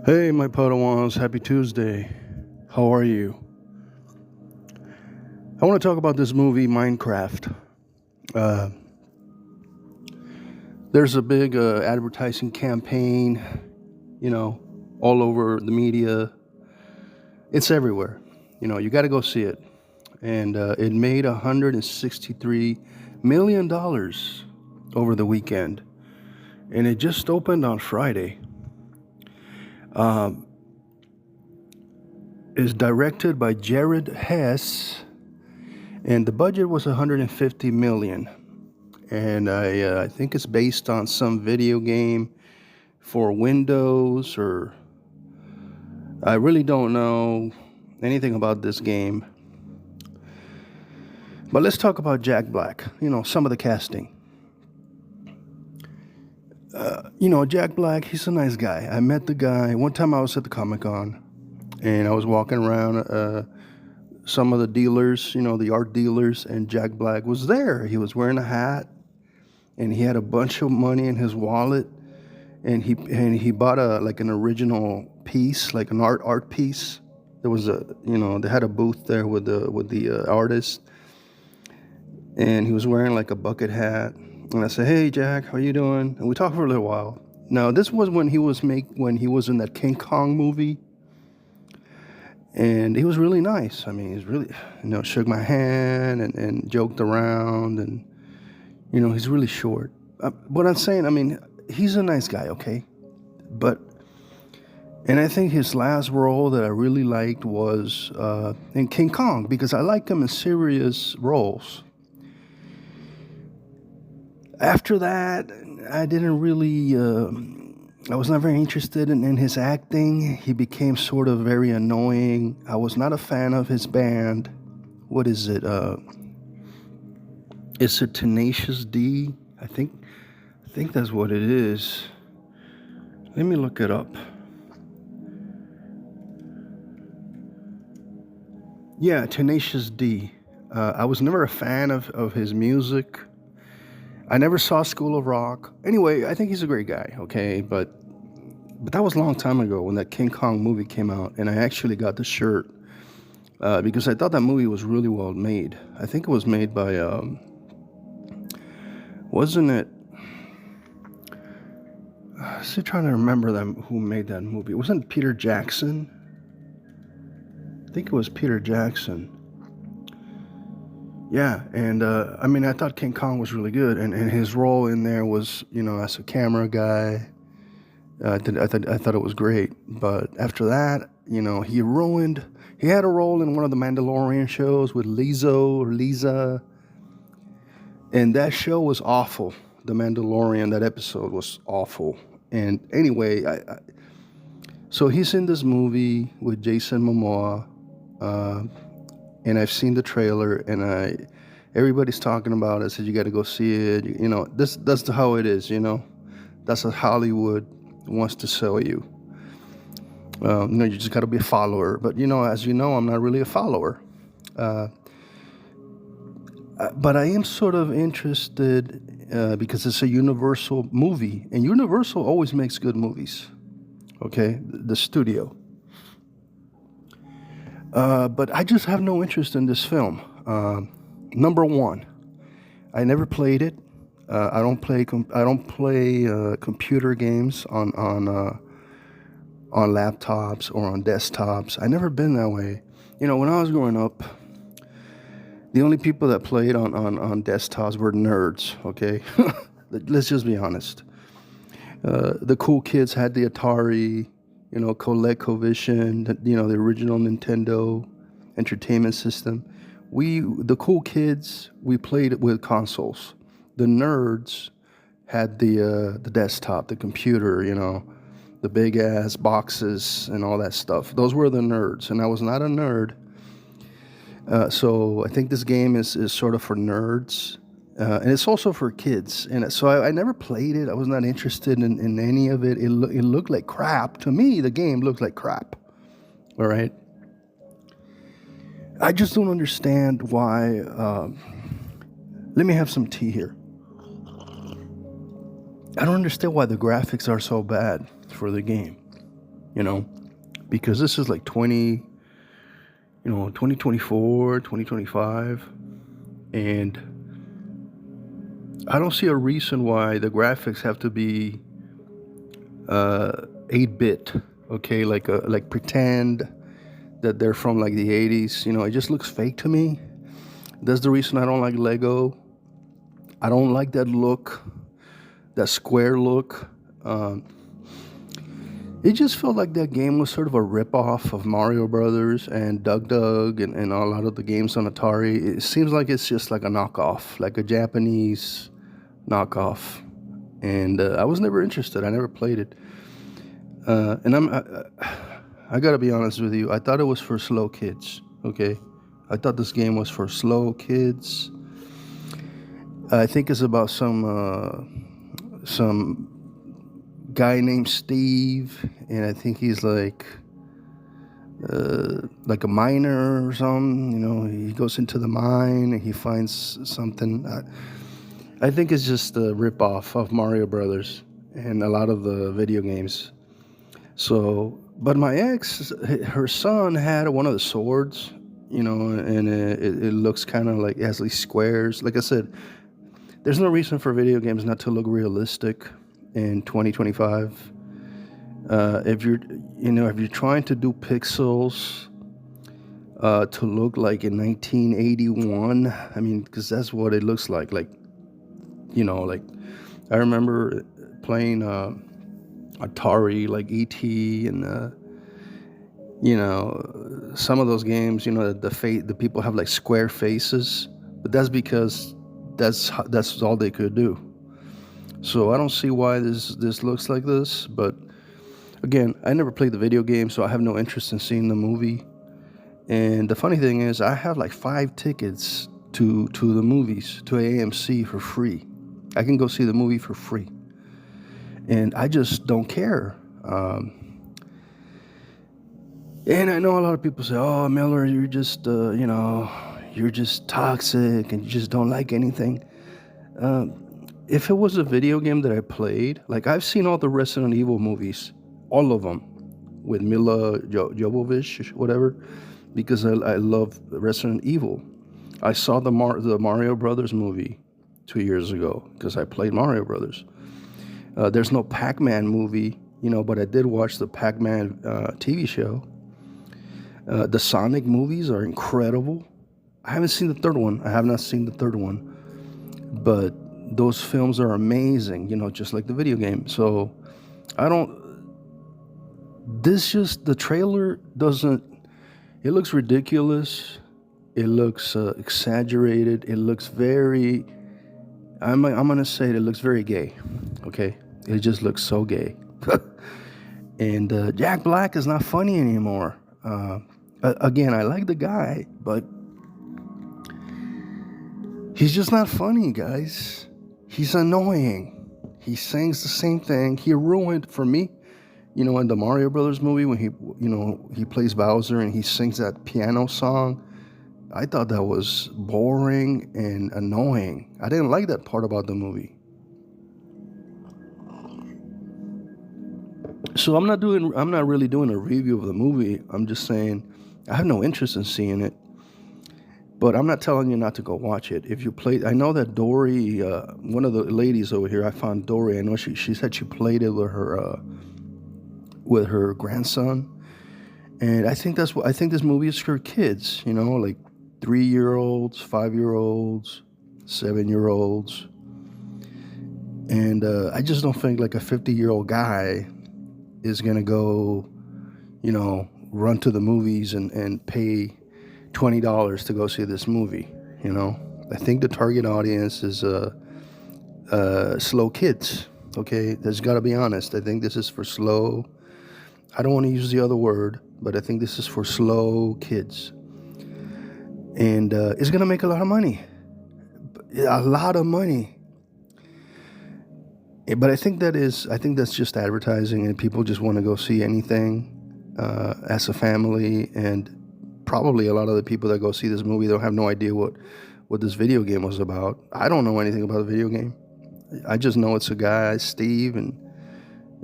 Hey, my Padawans, happy Tuesday. How are you? I want to talk about this movie, Minecraft. Uh, there's a big advertising campaign, you know, all over the media. It's everywhere. You got to go see it. And it made $163 million over the weekend. And it just opened on Friday. It's directed by Jared Hess, and the budget was 150 million. And I think it's based on some video game for Windows, or I really don't know anything about this game. But let's talk about Jack Black. Some of the casting. Jack Black, he's a nice guy. I met the guy one time. I was at the Comic-Con, and I was walking around some of the dealers, the art dealers, and Jack Black was there. He was wearing a hat, and he had a bunch of money in his wallet, and he bought an original piece, like an art piece. There was they had a booth there with the artist, and he was wearing like a bucket hat. And I said, "Hey, Jack, how you doing?" And we talked for a little while. Now, this was when he was in that King Kong movie. And he was really nice. I mean, he's really, shook my hand and joked around. And, he's really short. What I'm saying, he's a nice guy, okay? And I think his last role that I really liked was in King Kong, because I liked him in serious roles. After that, I didn't really, I was not very interested in his acting. He became sort of very annoying. I was not a fan of his band. What is it? Is it Tenacious D? I think that's what it is. Let me look it up. Yeah, Tenacious D. I was never a fan of his music. I never saw School of Rock. Anyway, I think he's a great guy, okay? But that was a long time ago when that King Kong movie came out, and I actually got the shirt because I thought that movie was really well made. I think it was made by, wasn't it? I'm still trying to remember who made that movie. Wasn't it Peter Jackson? I think it was Peter Jackson. Yeah, and I thought King Kong was really good, and his role in there was, as a camera guy. I thought it was great, but after that, he had a role in one of the Mandalorian shows with Lisa, and that show was awful. The Mandalorian, that episode was awful. And anyway, so he's in this movie with Jason Momoa, and I've seen the trailer, and everybody's talking about it. I said, you got to go see it. That's how it is. That's how Hollywood wants to sell you. You just got to be a follower. But as you know, I'm not really a follower. But I am sort of interested because it's a Universal movie, and Universal always makes good movies. Okay, the studio. But I just have no interest in this film. Number one, I never played it. I don't play computer games on laptops or on desktops. I never been that way. When I was growing up, the only people that played on desktops were nerds. Okay, let's just be honest. The cool kids had the Atari, ColecoVision, the original Nintendo Entertainment System. The cool kids, we played it with consoles. The nerds had the desktop, the computer, the big ass boxes and all that stuff. Those were the nerds, and I was not a nerd. So I think this game is sort of for nerds, and it's also for kids. And so I never played it. I was not interested in any of it. It looked like crap. To me, the game looked like crap. All right. I just don't understand why. Let me have some tea here. I don't understand why the graphics are so bad for the game. you know, because this is like 2024, 2025, and I don't see a reason why the graphics have to be 8-bit, okay, like pretend that they're from like the 80s. It just looks fake to me. That's the reason I don't like Lego. I don't like that look, that square look. It just felt like that game was sort of a ripoff of Mario Brothers and Dug Dug and a lot of the games on Atari. It seems like it's just like a knockoff, like a Japanese knockoff. And I was never interested. I never played it. And I gotta be honest with you. I thought it was for slow kids. Okay, I thought this game was for slow kids. I think it's about some guy named Steve, and I think he's like a miner or something. He goes into the mine and he finds something. I think it's just a ripoff of Mario Brothers and a lot of the video games. So, but my ex, her son had one of the swords, and it looks kind of like it has these squares. Like I said, there's no reason for video games not to look realistic in 2025. If you're trying to do pixels to look like in 1981, I mean, because that's what it looks like. Like I remember playing Atari, like E.T. and some of those games. The people have like square faces, but that's because that's all they could do. So I don't see why this looks like this. But again, I never played the video game, so I have no interest in seeing the movie. And the funny thing is, I have like 5 tickets to the movies, to AMC for free. I can go see the movie for free. And I just don't care. And I know a lot of people say, "Oh, Miller, you're just, you're just toxic and you just don't like anything." If it was a video game that I played, like I've seen all the Resident Evil movies, all of them, with Mila Jovovich, whatever, because I love Resident Evil. I saw the Mario Brothers movie 2 years ago because I played Mario Brothers. There's no Pac-Man movie, but I did watch the Pac-Man TV show. The Sonic movies are incredible. I haven't seen the third one. I have not seen the third one. But those films are amazing, just like the video game. So the trailer doesn't, it looks ridiculous. It looks exaggerated. It looks very, I'm going to say it looks very gay. Okay? It just looks so gay. And Jack Black is not funny anymore. Again, I like the guy, but he's just not funny, guys. He's annoying. He sings the same thing. He ruined, for me, in the Mario Brothers movie when he plays Bowser and he sings that piano song. I thought that was boring and annoying. I didn't like that part about the movie. So I'm not really doing a review of the movie. I'm just saying I have no interest in seeing it. But I'm not telling you not to go watch it. If you play, I know that Dory, one of the ladies over here, I found Dory. I know she said she played it with her grandson, and I think this movie is for kids. Like 3-year-olds, 5-year-olds, 7-year-olds, and I just don't think like a 50-year-old guy is gonna go, run to the movies and pay $20 to go see this movie. I think the target audience is slow kids. Okay, there's got to be honest. I think this is for slow. I don't want to use the other word, but I think this is for slow kids, and it's gonna make a lot of money. But I think that's just advertising, and people just want to go see anything as a family. And probably a lot of the people that go see this movie, they'll have no idea what this video game was about. I don't know anything about the video game. I just know it's a guy, Steve, and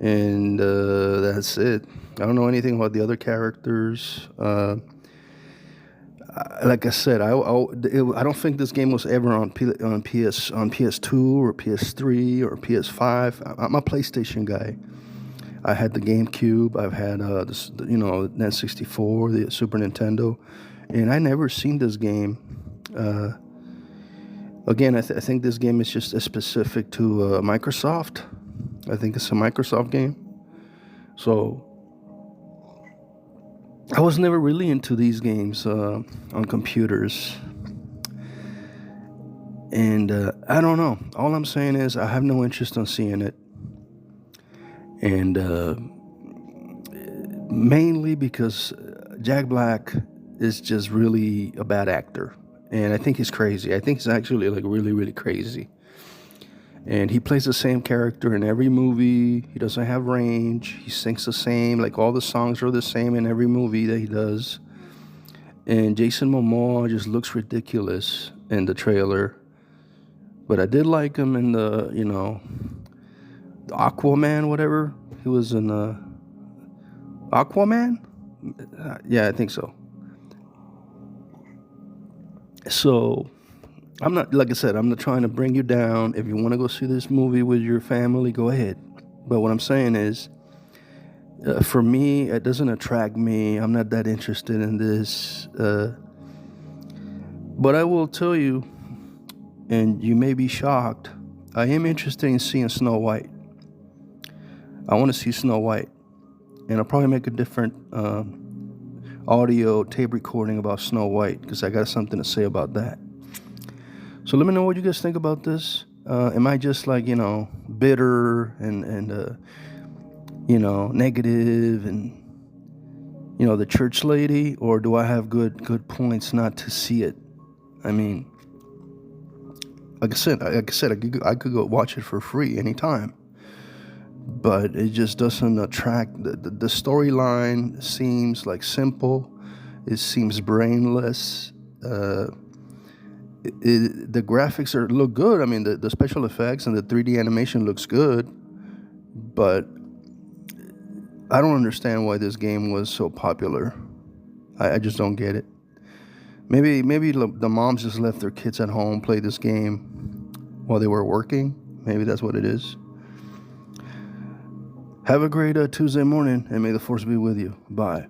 and that's it. I don't know anything about the other characters. Like I said, I don't think this game was ever on PS2 or PS3 or PS5. I'm a PlayStation guy. I had the GameCube. I've had this, N64, the Super Nintendo, and I never seen this game. Again, I think this game is just specific to Microsoft. I think it's a Microsoft game. So I was never really into these games on computers. And I don't know. All I'm saying is I have no interest in seeing it. And mainly because Jack Black is just really a bad actor. And I think he's crazy. I think he's actually like really, really crazy. And he plays the same character in every movie. He doesn't have range. He sings the same. Like all the songs are the same in every movie that he does. And Jason Momoa just looks ridiculous in the trailer. But I did like him in the Aquaman, whatever. He was in Aquaman? Yeah, I think so. So, I'm not, like I said, I'm not trying to bring you down. If you want to go see this movie with your family, go ahead. But what I'm saying is, for me, it doesn't attract me. I'm not that interested in this. But I will tell you, and you may be shocked, I am interested in seeing Snow White. I want to see Snow White. And I'll probably make a different audio tape recording about Snow White, because I got something to say about that. So let me know what you guys think about this. Am I just like, bitter and negative and, the church lady? Or do I have good points not to see it? I mean, like I said, I could go watch it for free anytime. But it just doesn't attract. The storyline seems like simple. It seems brainless. The graphics look good. I mean, the special effects and the 3D animation looks good. But I don't understand why this game was so popular. I just don't get it. Maybe the moms just left their kids at home, play this game while they were working. Maybe that's what it is. Have a great Tuesday morning, and may the force be with you. Bye.